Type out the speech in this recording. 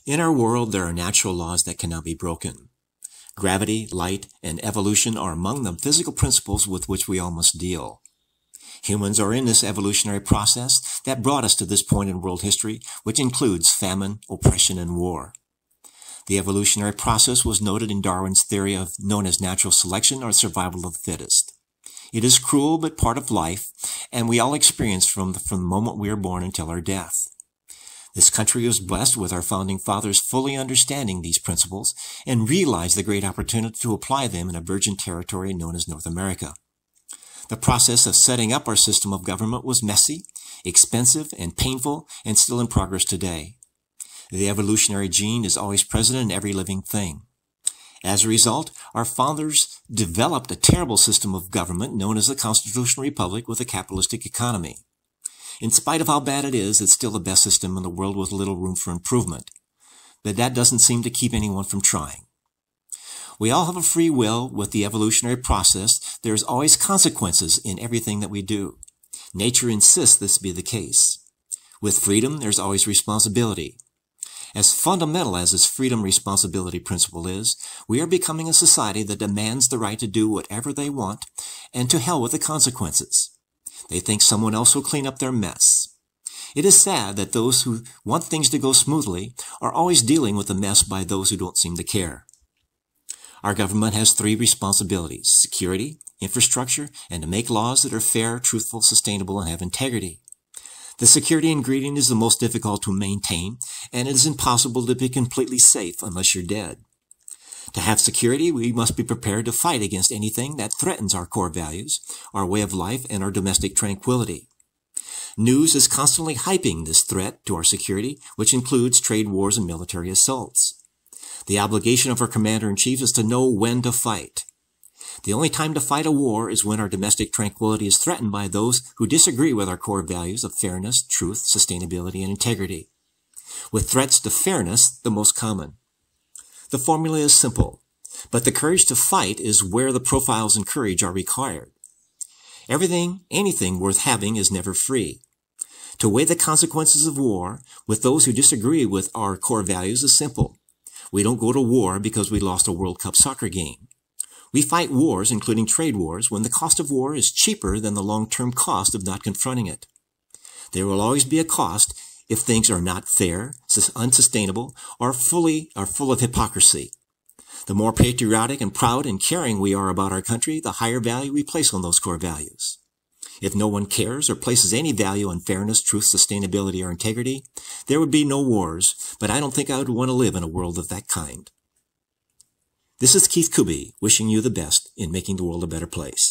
In our world, there are natural laws that cannot be broken. Gravity, light, and evolution are among the physical principles with which we all must deal. Humans are in this evolutionary process that brought us to this point in world history, which includes famine, oppression, and war. The evolutionary process was noted in Darwin's theory known as natural selection or survival of the fittest. It is cruel but part of life, and we all experience from the moment we are born until our death. This country was blessed with our founding fathers fully understanding these principles and realized the great opportunity to apply them in a virgin territory known as North America. The process of setting up our system of government was messy, expensive, and painful, and still in progress today. The evolutionary gene is always present in every living thing. As a result, our founders developed a terrible system of government known as the constitutional republic with a capitalistic economy. In spite of how bad it is, it's still the best system in the world with little room for improvement. But that doesn't seem to keep anyone from trying. We all have a free will. With the evolutionary process, there's always consequences in everything that we do. Nature insists this be the case. With freedom, there's always responsibility. As fundamental as this freedom-responsibility principle is, we are becoming a society that demands the right to do whatever they want, and to hell with the consequences. They think someone else will clean up their mess. It is sad that those who want things to go smoothly are always dealing with the mess by those who don't seem to care. Our government has three responsibilities: security, infrastructure, and to make laws that are fair, truthful, sustainable, and have integrity. The security ingredient is the most difficult to maintain, and it is impossible to be completely safe unless you're dead. To have security, we must be prepared to fight against anything that threatens our core values, our way of life, and our domestic tranquility. News is constantly hyping this threat to our security, which includes trade wars and military assaults. The obligation of our commander-in-chief is to know when to fight. The only time to fight a war is when our domestic tranquility is threatened by those who disagree with our core values of fairness, truth, sustainability, and integrity. With threats to fairness, the most common. The formula is simple, but the courage to fight is where the profiles in courage are required. Anything worth having is never free. To weigh the consequences of war with those who disagree with our core values is simple. We don't go to war because we lost a World Cup soccer game. We fight wars, including trade wars, when the cost of war is cheaper than the long-term cost of not confronting it. There will always be a cost if things are not fair, unsustainable, or full of hypocrisy. The more patriotic and proud and caring we are about our country, the higher value we place on those core values. If no one cares or places any value on fairness, truth, sustainability, or integrity, there would be no wars, but I don't think I would want to live in a world of that kind. This is Keith Kuby, wishing you the best in making the world a better place.